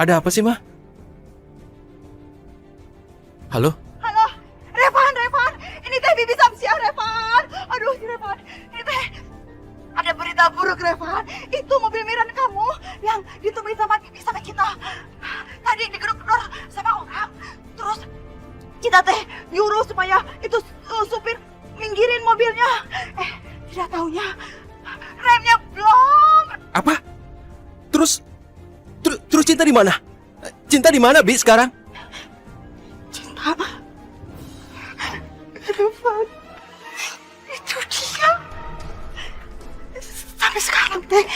Ada apa sih, Ma? Halo? Halo, Revan. Ini teh Bibi Samsia, Revan. Aduh, si Revan. Ini teh ada berita buruk, Revan. Itu mobil Miran kamu yang ditumbuhin sama Bibi sama kita. Tadi digedor-gedor sama orang. Terus kita teh nyuruh supaya itu supir minggirin mobilnya. Tidak taunya remnya belum. Apa? Terus Cinta di mana? Cinta di mana, Bi, sekarang? Cinta, Revan, itu dia. Sampai sekarang teh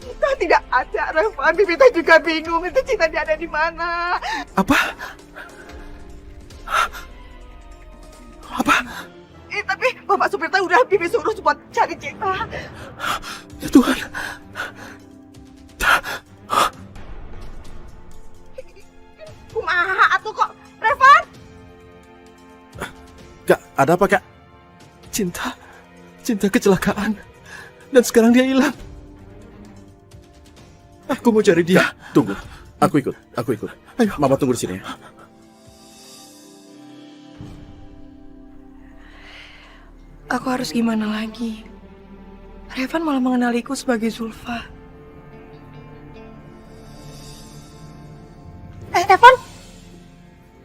Cinta tidak ada, Revan. Bibi teh juga bingung itu Cinta dia ada di mana. Apa? Tapi Bapak supir teh udah Bibi suruh buat cari Cinta. Ya Tuhan. Kumaha atuh kok, Revan? Kak, ada apa, Kak? Cinta kecelakaan. Dan sekarang dia hilang. Aku mau cari dia. Tunggu, aku ikut. Ayo. Mama tunggu di sini ya. Aku harus gimana lagi? Revan malah mengenaliku sebagai Zulfa.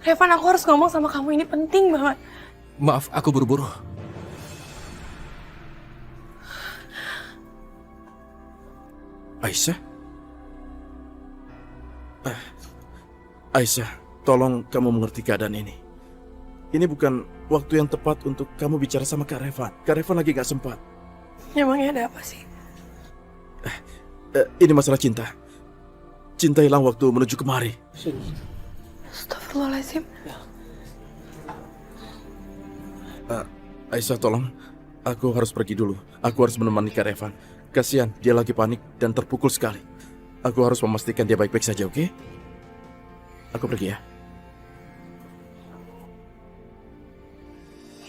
Revan, aku harus ngomong sama kamu, ini penting banget. Maaf, aku buru-buru. Aisyah? Aisyah, tolong kamu mengerti keadaan ini. Ini bukan waktu yang tepat untuk kamu bicara sama Kak Revan. Kak Revan lagi gak sempat. Emangnya ada apa sih? Ini masalah cinta. Cinta hilang waktu menuju kemari. Astagfirullahaladzim. Aisyah, tolong. Aku harus pergi dulu. Aku harus menemani Kak Revan. Kasihan, dia lagi panik dan terpukul sekali. Aku harus memastikan dia baik-baik saja, oke? Aku pergi ya.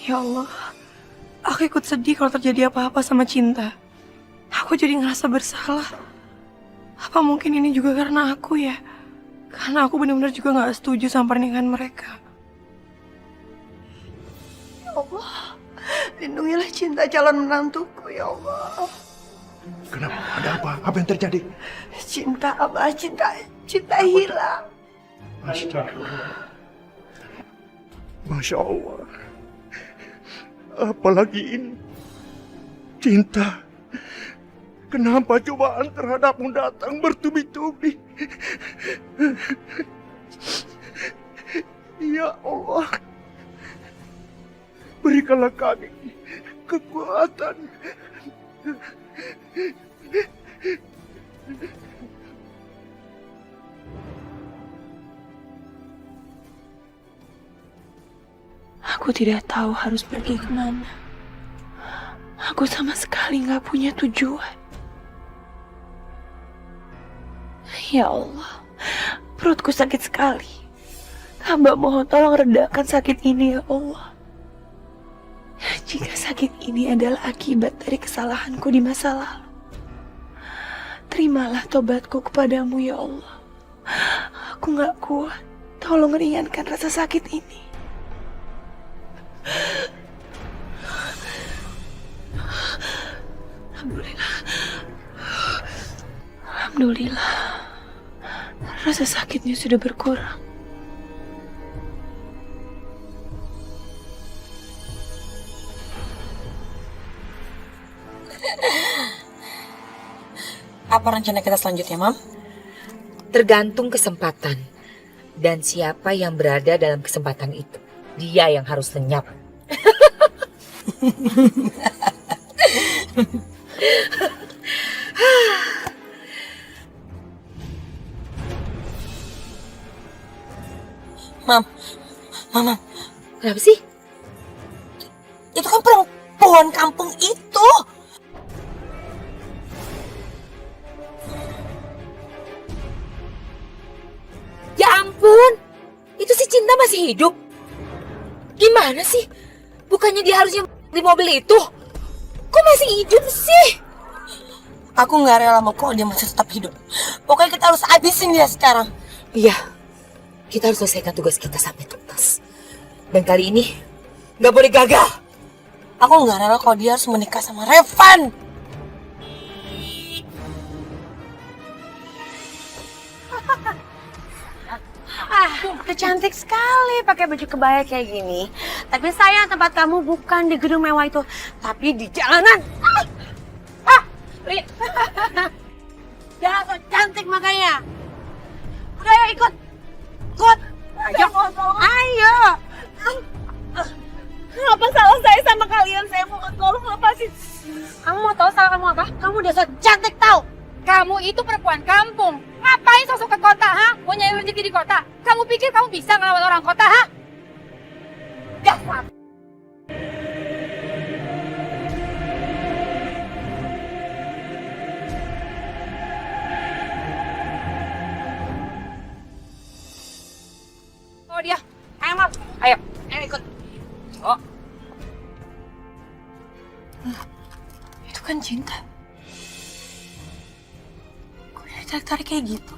Ya Allah, aku ikut sedih kalau terjadi apa-apa sama Cinta. Aku jadi ngerasa bersalah. Apa mungkin ini juga karena aku ya? Karena aku benar-benar juga gak setuju sama pernikahan mereka. Ya Allah, lindungilah Cinta calon menantuku, ya Allah. Kenapa? Ada apa? Apa yang terjadi? Cinta, Abah, cinta hilang. Astagfirullah. Masya Allah. Apalagi ini. Cinta. Kenapa cobaan terhadapmu datang bertubi-tubi? Ya Allah. Berikanlah kami kekuatan. Aku tidak tahu harus pergi kemana. Aku sama sekali gak punya tujuan. Ya Allah, perutku sakit sekali. Hamba mohon tolong redakan sakit ini ya Allah. Jika sakit ini adalah akibat dari kesalahanku di masa lalu, terimalah tobatku kepadamu ya Allah. Aku gak kuat, tolong ringankan rasa sakit ini. Alhamdulillah, rasa sakitnya sudah berkurang. Apa rencana kita selanjutnya, Mam? Tergantung kesempatan dan siapa yang berada dalam kesempatan itu. Dia yang harus lenyap. Mam, Kenapa sih? itu kan perempuan kampung itu. Ya ampun, itu si Cinta masih hidup. Gimana sih? Bukannya dia harusnya di mobil itu? Kok masih hidup sih? Aku nggak rela mau kok dia masih tetap hidup. Pokoknya kita harus habisin dia sekarang. Iya, kita harus selesaikan tugas kita sampai tuntas. Dan kali ini nggak boleh gagal. Aku nggak rela kalau dia harus menikah sama Revan. Udah cantik sekali pakai baju kebaya kayak gini. Tapi sayang tempat kamu bukan di gedung mewah itu, tapi di jalanan. Jangan so cantik makanya. Udah ayo ikut. Ikut. Ayo. Ayo. Apa salah saya sama kalian? Saya mau tolong lepasin. Kamu mau tahu salah kamu apa? Kamu udah so cantik tahu. Kamu itu perempuan kampung. Ngapain sosok ke kota, ha? Mau nyari rezeki di kota? Kamu pikir kamu bisa ngelawan orang kota, ha? Dasar. Oh dia. Ayo, Mal. Ayo ikut. Oh. Itu kan Cinta. Kok dia tarik-tarik kayak gitu?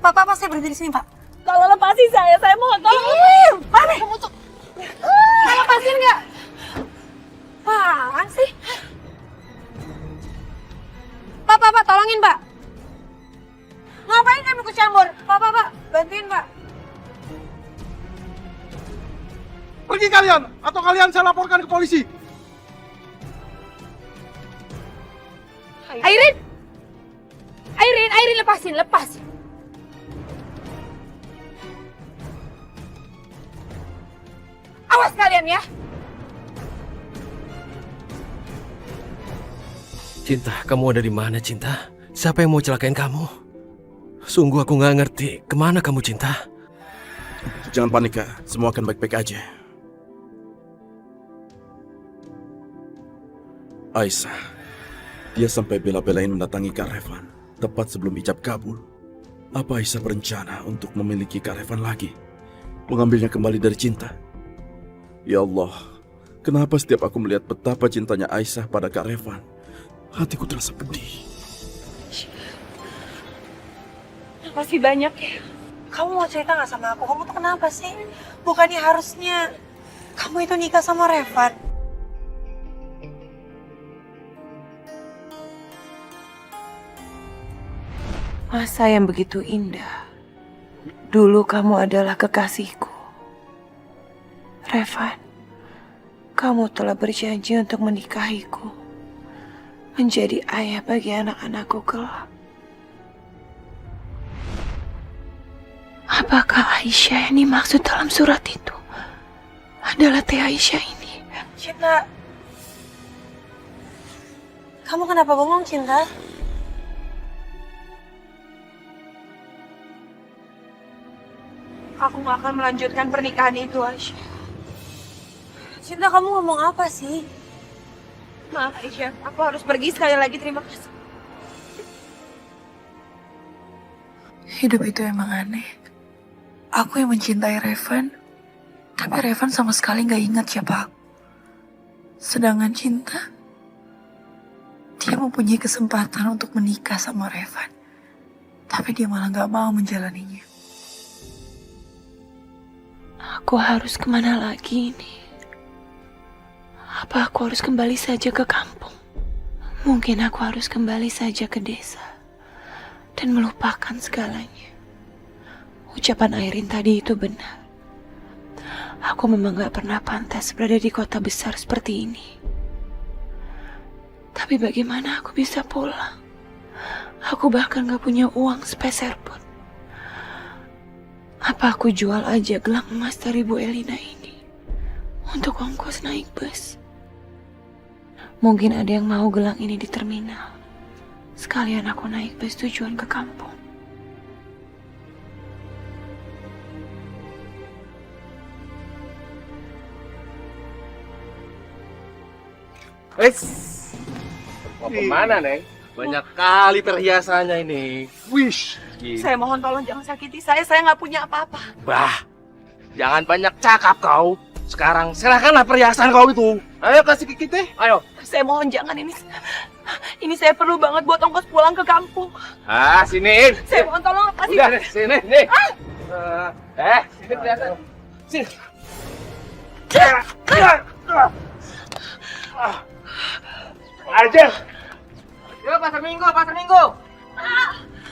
Pak, saya berhenti di sini, Pak. Kalau lepasin saya mohon tolong. Mami, kamu tuh. Lepasin nggak? Apaan sih? Pak, tolongin, Pak. Ngapain kamu ikut campur? Pak, bantuin, Pak. Pergi kalian, atau kalian saya laporkan ke polisi. Airin, lepasin. Awas kalian ya. Cinta, kamu ada di mana, Cinta? Siapa yang mau celakain kamu? Sungguh aku nggak ngerti. Kemana kamu, Cinta? Jangan panik, Kak. Semua akan baik-baik aja. Aisyah, dia sampai bela-belain mendatangi Kak Revan tepat sebelum ijab kabul. Apa Aisyah berencana untuk memiliki Kak Revan lagi? Mengambilnya kembali dari Cinta? Ya Allah, kenapa setiap aku melihat betapa cintanya Aisyah pada Kak Revan, hatiku terasa pedih. Makasih banyak ya. Kamu mau cerita nggak sama aku? Kamu tuh kenapa sih? Bukannya harusnya kamu itu nikah sama Revan? Masa yang begitu indah. Dulu kamu adalah kekasihku. Revan, kamu telah berjanji untuk menikahiku. Menjadi ayah bagi anak-anakku kelak. Apakah Aisyah yang dimaksud dalam surat itu adalah Teh Aisyah ini? Cinta, kamu kenapa bengong, Cinta? Aku gak akan melanjutkan pernikahan itu, Aisyah. Cinta, kamu ngomong apa sih? Maaf, Aisyah. Aku harus pergi sekali lagi. Terima kasih. Hidup itu emang aneh. Aku yang mencintai Revan, tapi Revan sama sekali gak ingat siapa aku. Sedangkan Cinta, dia mempunyai kesempatan untuk menikah sama Revan, tapi dia malah gak mau menjalaninya. Aku harus kemana lagi ini? Apa aku harus kembali saja ke kampung? Mungkin aku harus kembali saja ke desa dan melupakan segalanya. Ucapan Airin tadi itu benar. Aku memang gak pernah pantas berada di kota besar seperti ini. Tapi bagaimana aku bisa pulang? Aku bahkan gak punya uang sepeser pun. Apa aku jual aja gelang emas dari Bu Elina ini untuk ongkos naik bus? Mungkin ada yang mau gelang ini di terminal. Sekalian aku naik bus tujuan ke kampung. Mau kemana, Neng? Banyak kali perhiasannya ini. Wish. Saya mohon tolong jangan sakiti saya nggak punya apa-apa. Bah, jangan banyak cakap kau. Sekarang serahkanlah perhiasan kau itu. Ayo kasih ke kita. Ayo. Saya mohon jangan ini. Ini saya perlu banget buat ongkos pulang ke kampung. Ah, sini. Saya mohon tolong lepasin. Udah deh, sini, nih. Sini kelihatan. Sini. Aja. Yo, pasar Minggu, pasar Minggu.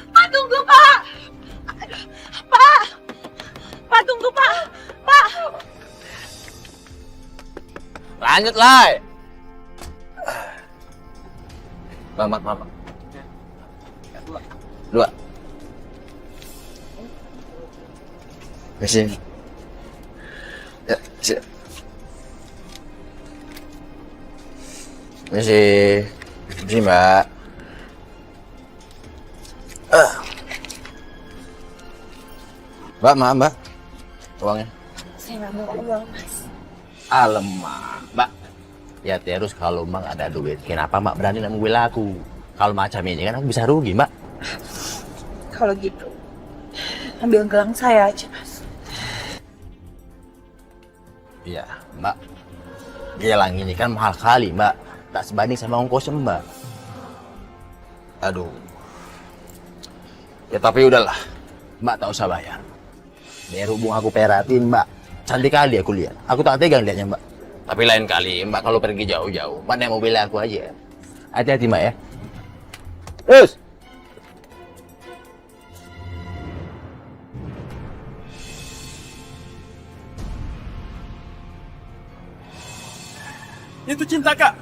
Pak, tunggu, Pak. Pak. Pak, tunggu, Pak. Pak. Lanjut, Lai. Mamak. Dua. Sini. Ya, sini. Sini, Mbak. Mbak. Uangnya. Saya nggak mau uang, Mas. Alamak, Mbak. Ya terus kalau Mbak ada duit, kenapa Mbak berani ngambil aku? Kalau macam ini kan aku bisa rugi, Mbak. Kalau gitu, ambil gelang saya aja, Mas. Iya, Mbak. Gelang ini kan mahal kali, Mbak. Tak sebanding sama ongkosnya, Mbak. Aduh. Ya tapi udahlah. Mbak tak usah bayar. Berhubung aku peratin, Mbak. Cantik kali aku lihat. Aku tak tega lihatnya, Mbak. Tapi lain kali, Mbak kalau pergi jauh-jauh, Mbak naik mobil aku aja. Hati-hati, Mbak ya. Terus. Itu Cinta, Kak.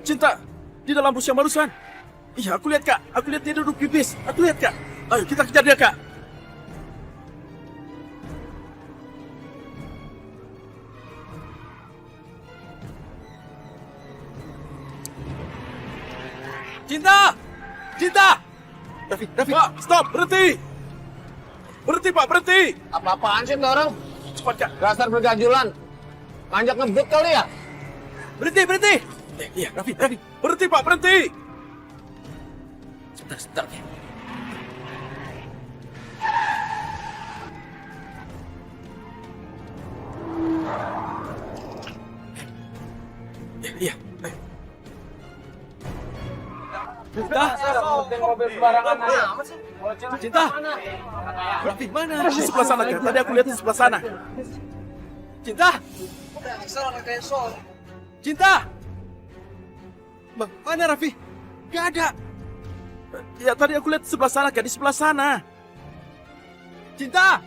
Cinta di dalam bus yang barusan. Iya, aku lihat, Kak. Aku lihat dia duduk di bis. Aku lihat, Kak. Ayo kita kejar dia, Kak. Cinta! Raffi, Pak, stop, berhenti! Berhenti, Pak, berhenti! Apa-apaan sih orang? Cepat, Kak. Dasar berganjulan. Manjak ngebut kali ya? Berhenti! Iya, Raffi. Berhenti, Pak, berhenti! Sebentar. Iya. Cinta! Raffi, mana? Di sebelah sana, Kak. Tadi aku lihat di sebelah sana. Cinta! Mana Raffi? Gak ada. Ya tadi aku lihat di sebelah sana, Kak. Di sebelah sana. Cinta!